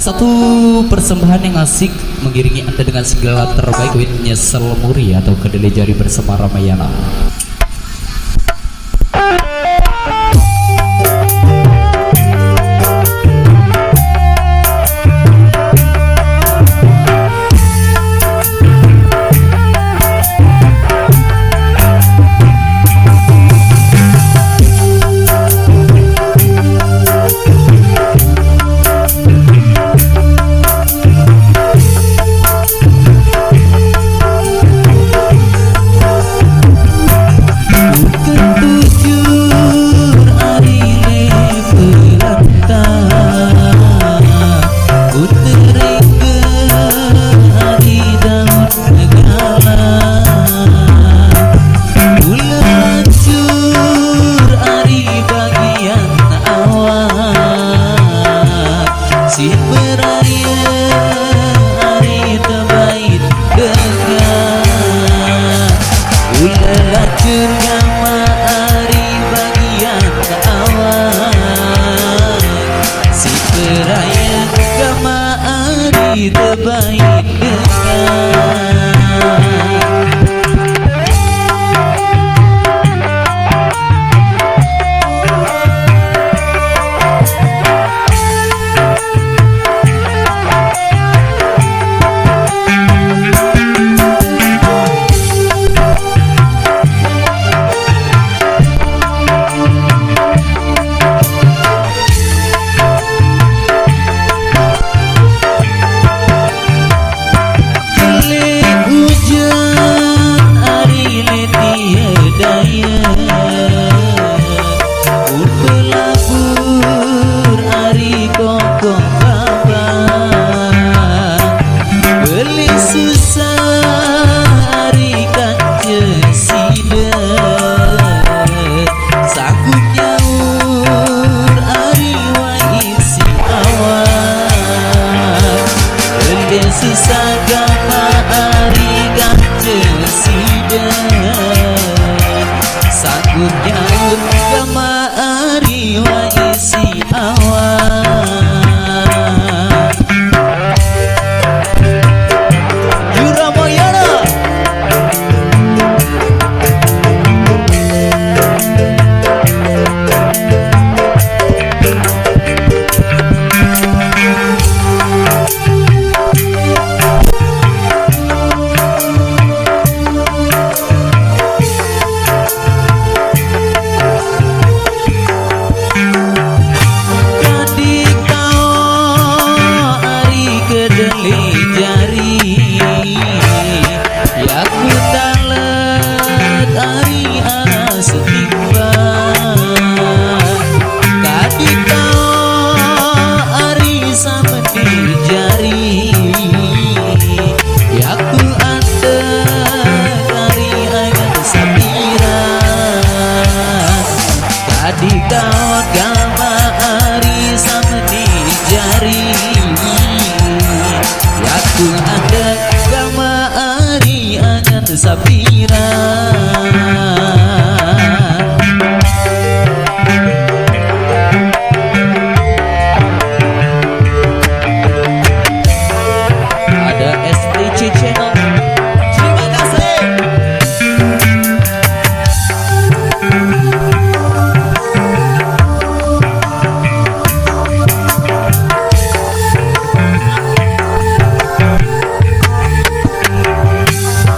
Satu persembahan yang asik mengiringi Anda dengan segala terbaik witnya Selmuri atau Kedelai Jari bersama Ramayana.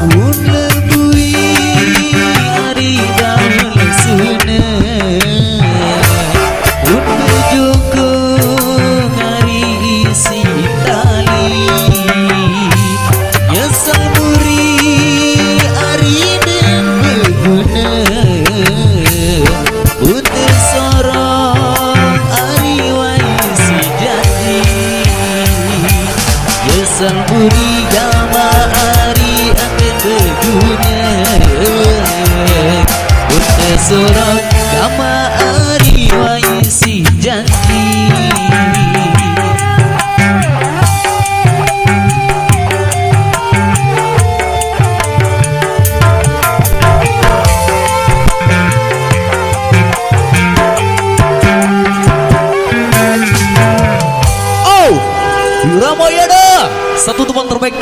Un lebui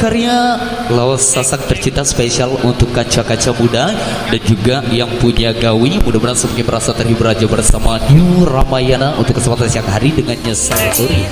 karya Lawas Sasak tercinta spesial untuk kaca-kaca muda dan juga yang punya gawi. Mudah-mudahan semuanya merasa terhibur aja bersama New Ramayana untuk kesempatan siang hari dengan Nyesel Uri.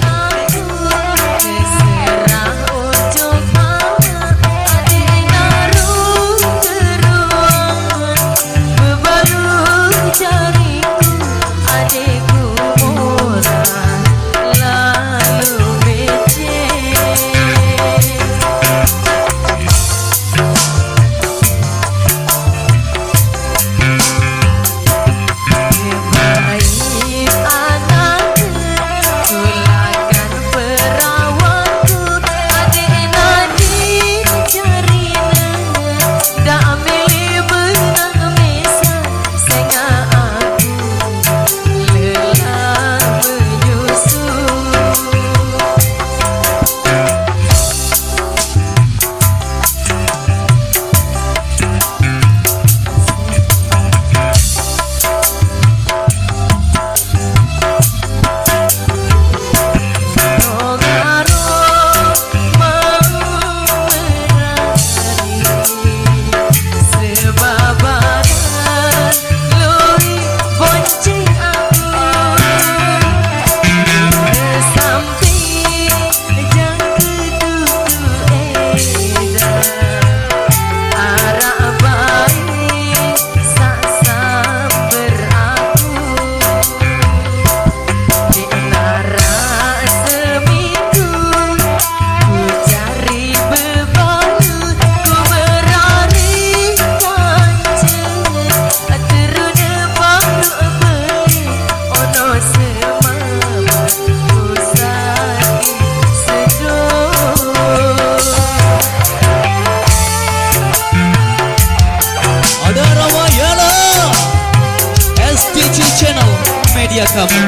Media kamu.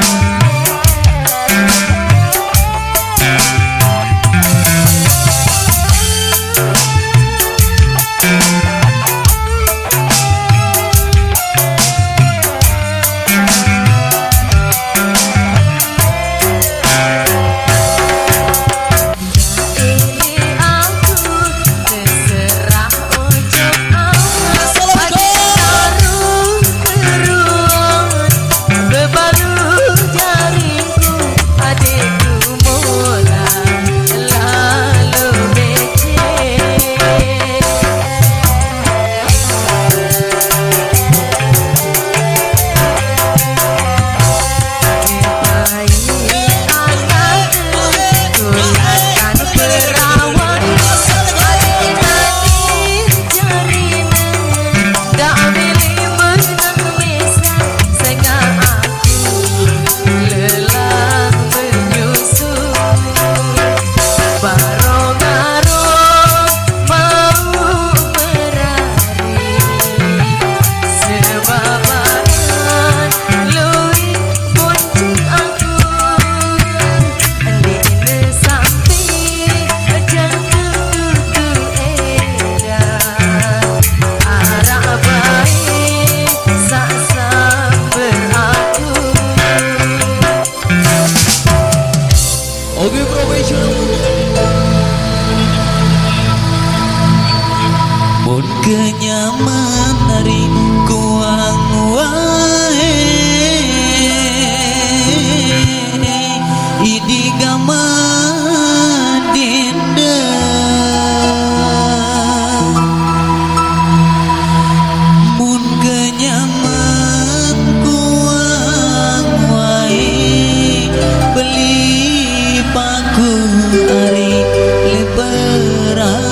Mun kenyaman dari kuang wae idi gama denda mun kenyaman kuang wae beli paku ari leberaya.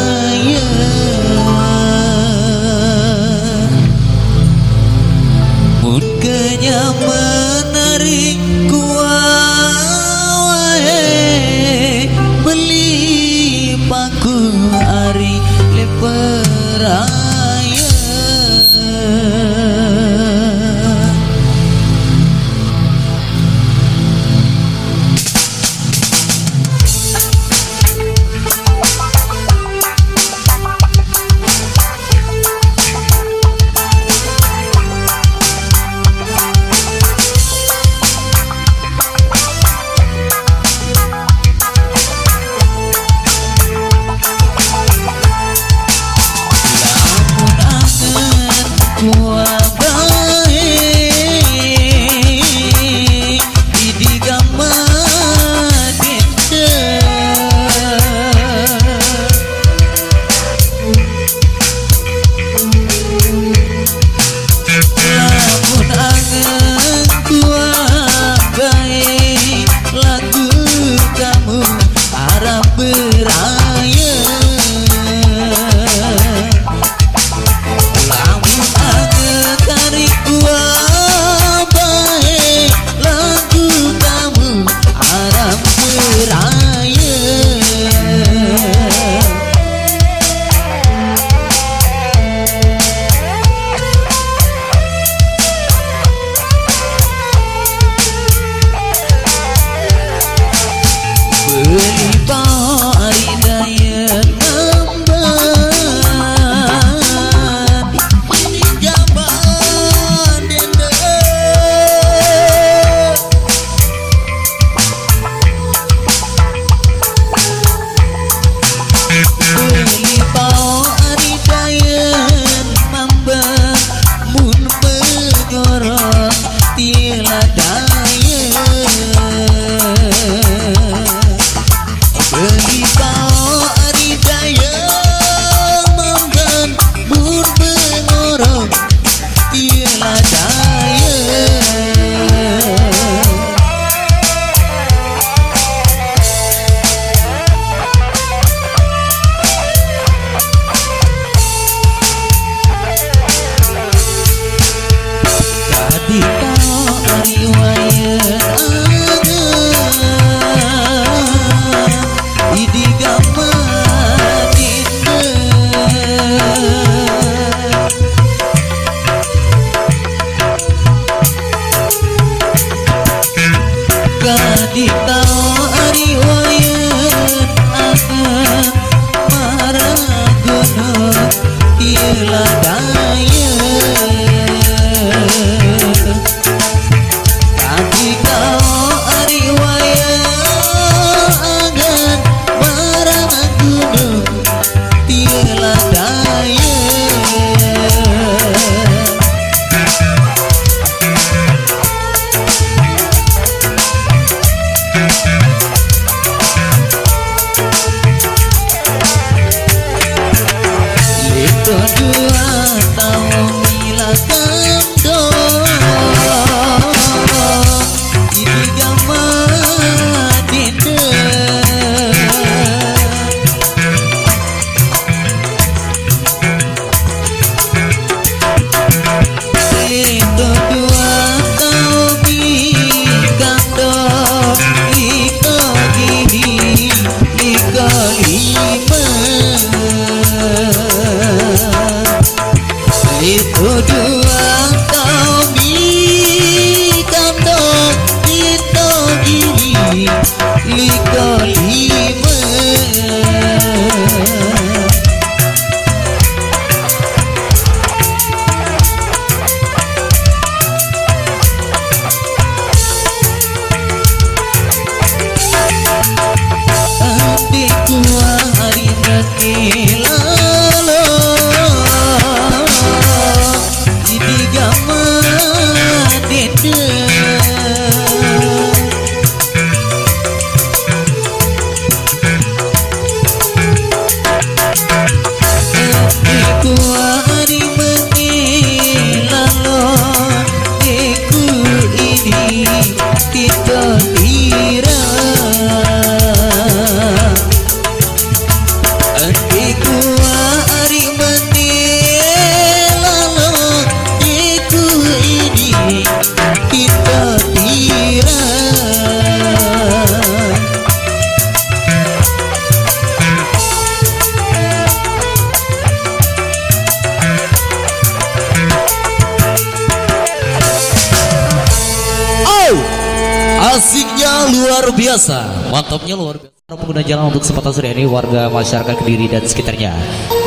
Asiknya luar biasa, mantapnya luar biasa. Para pengguna jalan untuk kesempatan sore ini warga masyarakat Kediri dan sekitarnya.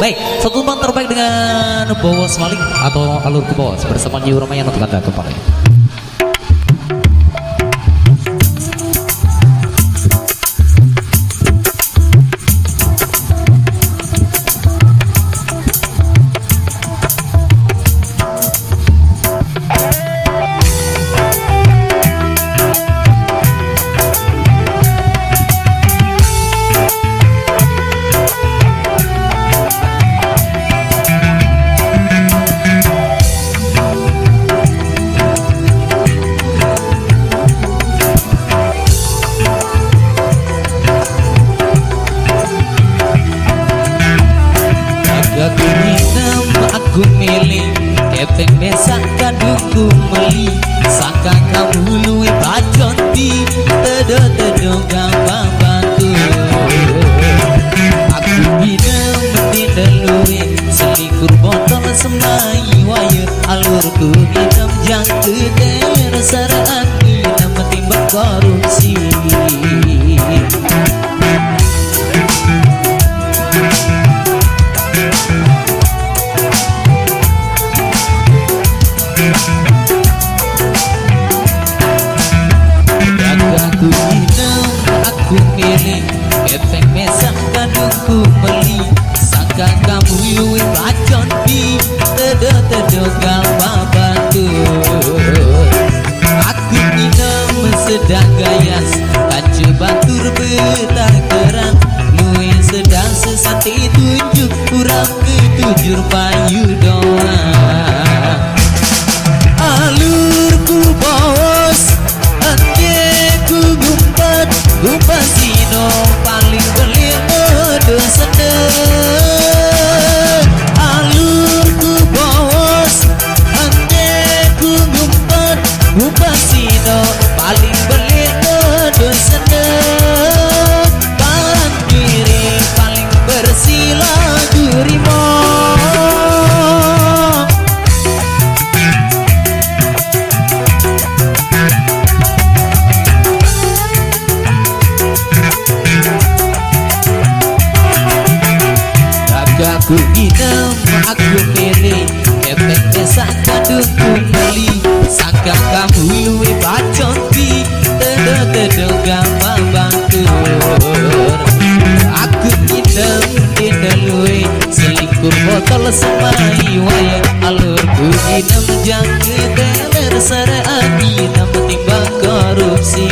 Baik, satu teman terbaik dengan Bowas Malik atau Alur ke Bowas bersama New Ramayana untuk Anda kembali. Aku milih kepeng besak kadungku meli saka kamu luwe baconti tedo gampang bantu aku bina menindal luwe selikur botol semai waya alurku hitam jangke daerah saraan ina metimbang korupsi aku milih kepeng mesak kadungku meli sangka kamu luwe bacon di tedo gampang bantu aku minum sedang gayas kacu batur betah kerang luwe sedang sesati tunjuk kurang ketujur payu doang alurku bos ku gumpat sino paling belir ngede sedeng alurku bos ande ku gumpat teduga babangkur. Aku idem luwe selikur botol semai wayang alurku idem jangke teler saragi nama timbang korupsi.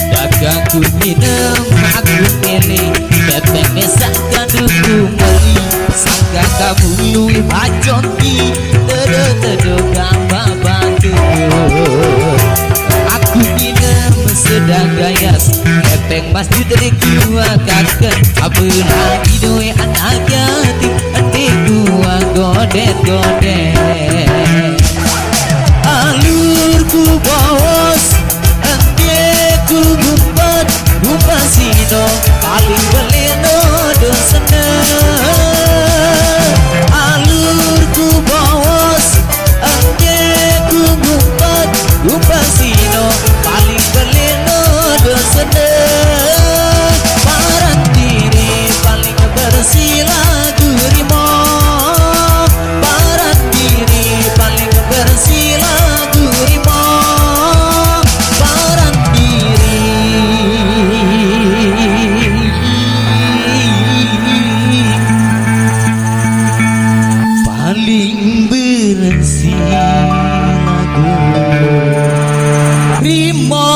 Dagangku idem aku ele bebek mesak gaduhku meli sangka kamu luwih paconki tedo gambar bantu. Aku idem sedang gayas epeng mas dudek gua kaken apalagi doe anak yatim adik gua godet alurku bos ku gumpet gumpasino paling beleno dosene alurku bos ku gumpet gumpasino paling beleno dosene parang diri paling bersih lagu rimo parang diri paling bersih lagu rimo parang paling bersih lagu Rimo.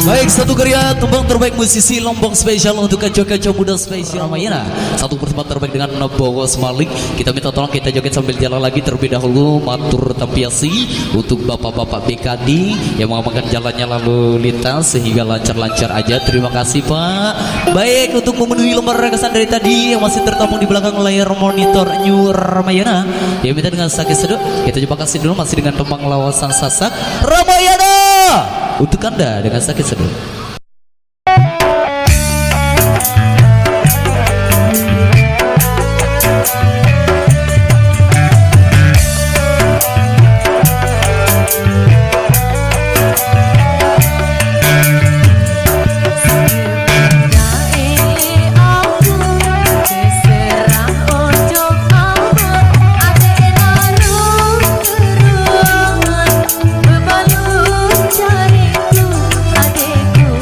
Baik, satu karya tumbang terbaik musisi Lombok spesial untuk kaco-kaco muda spesial Ramayana. Satu persembahan terbaik dengan Bogos Malik. Kita minta tolong kita joget sambil jalan lagi terlebih dahulu. Matur tampiasi untuk bapak-bapak BKD yang mengamankan jalannya lalu lintas sehingga lancar-lancar aja. Terima kasih Pak. Baik, untuk memenuhi lembar rekasan dari tadi yang masih tertampung di belakang layar monitor New Ramayana, ya minta dengan sakit seduk kita coba kasih dulu masih dengan tembang lawasan sasak Ramayana untuk Anda dengan sakit seduk. Bebalu cariku adekku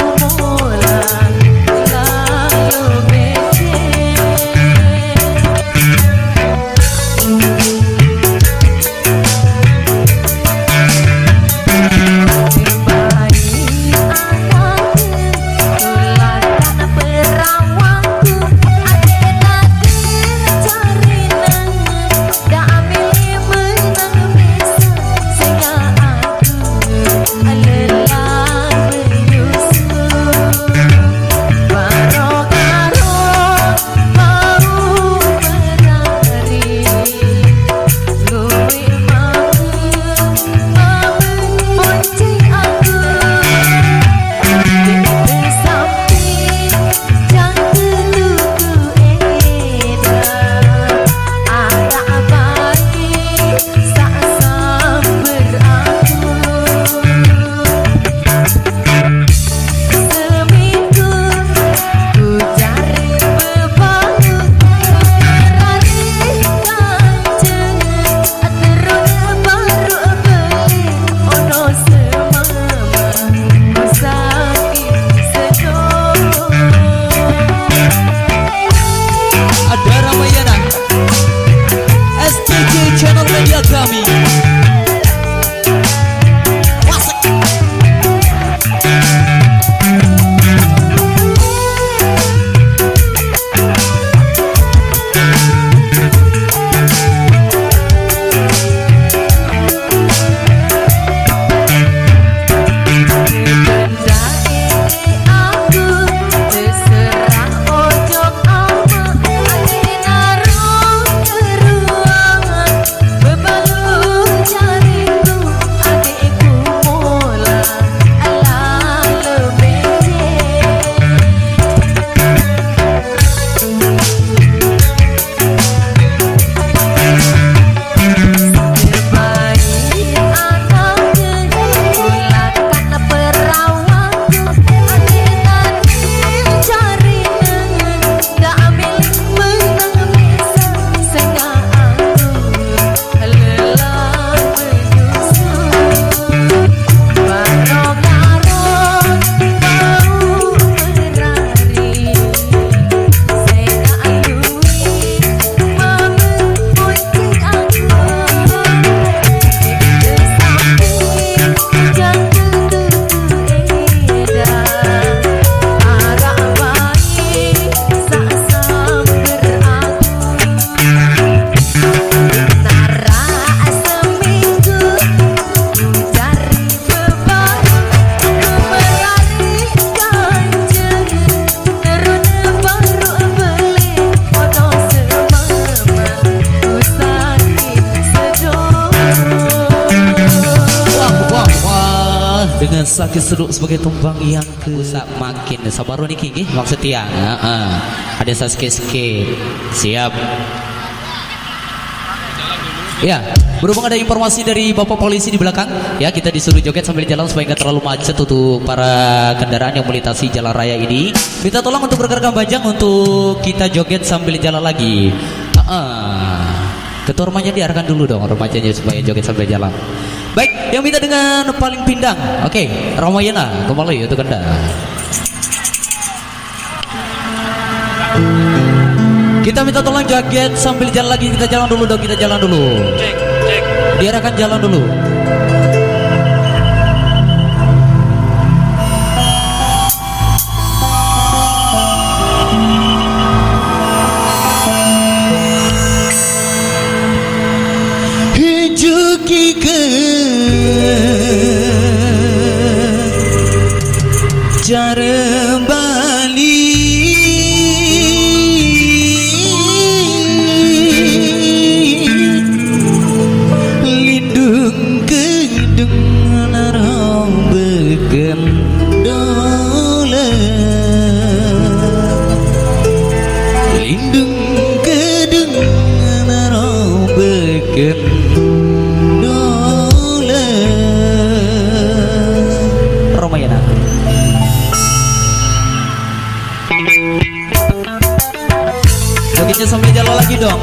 berasa keseduk sebagai tumbang yang usah makin sabar niki nggih maksudnya ada saske siap ya. Berhubung ada informasi dari Bapak Polisi di belakang, ya kita disuruh joget sambil jalan supaya nggak terlalu macet untuk para kendaraan yang melintasi jalan raya ini. Minta tolong untuk bergerak bajang untuk kita joget sambil jalan lagi. Ketua remaja diarahkan dulu dong remajanya supaya joget sambil jalan. Baik, yang minta dengan paling pindang. Oke, Ramayana kembali untuk Anda. Kita minta tolong joget sambil jalan lagi. Kita jalan dulu dong, kita jalan dulu. Cek. Diarahkan jalan dulu. Hijuki ke cara Bali Ramayana. Jogetnya sambil jalan lagi dong.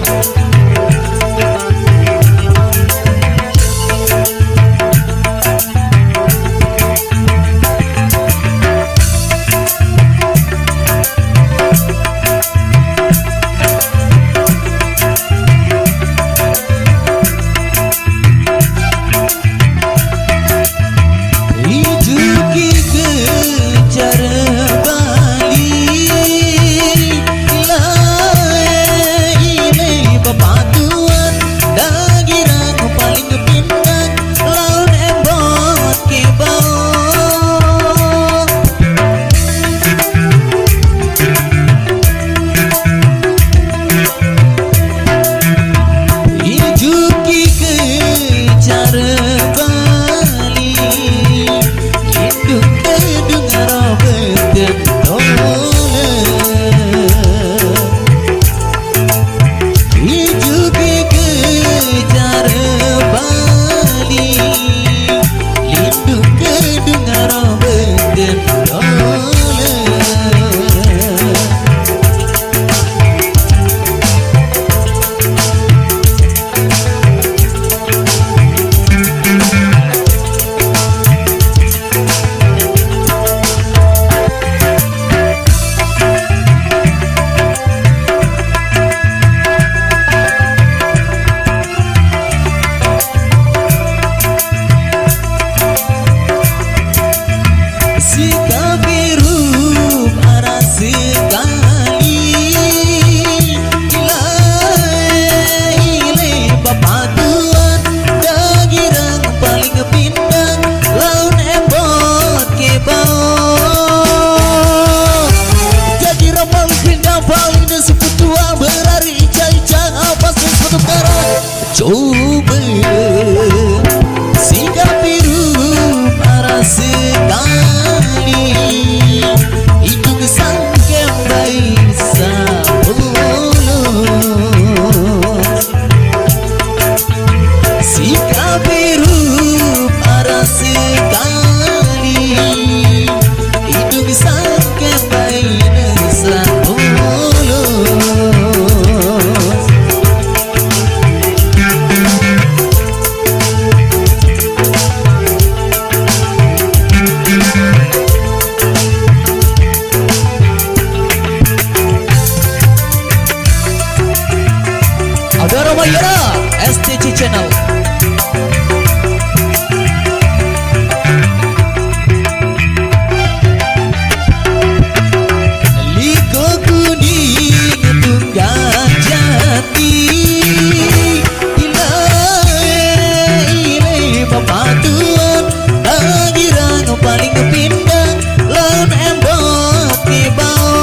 Coba sikap biru arah sekali itu kesan kembali sapolos. Sikap biru arah sekali itu kesan kembali sapolos. Ada Ramayana STC Channel. Liko kuning tunggang jati ilai bapak tuan agirang paling kepindah laun embot kibau.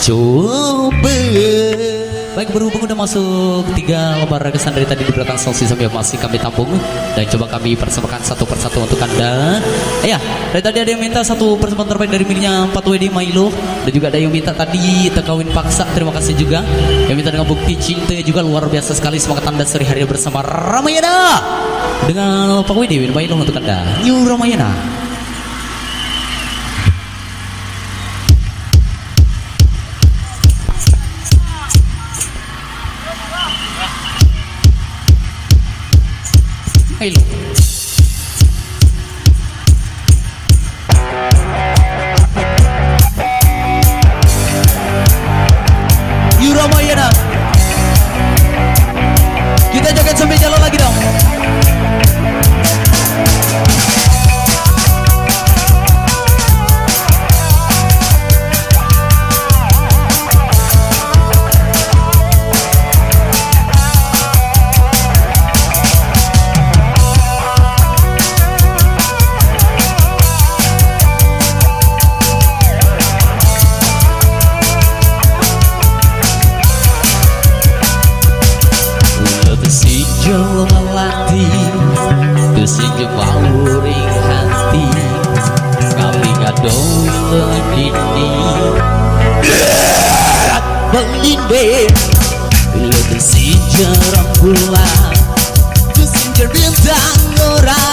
coba. Baik, berhubung udah masuk 3 lembar kesan dari tadi di belakang sound system yang masih kami tampung dan coba kami persembahkan satu persatu untuk Anda. Ya, dari tadi ada yang minta satu persembahan terbaik dari miliknya 4WD Milo, dan juga ada yang minta tadi terkawin paksa. Terima kasih juga yang minta dengan bukti cinta juga luar biasa sekali. Semangat Anda sehari-hari bersama Ramayana dengan 4WD Milo untuk Anda. New Ramayana. Milo. Ramayana. Kita joget sampai jalan lagi dong. Sejauh melati kesinjung mauring hati kami ngadoi legini melinde lebih sejarah bulan kesinjung bintang orang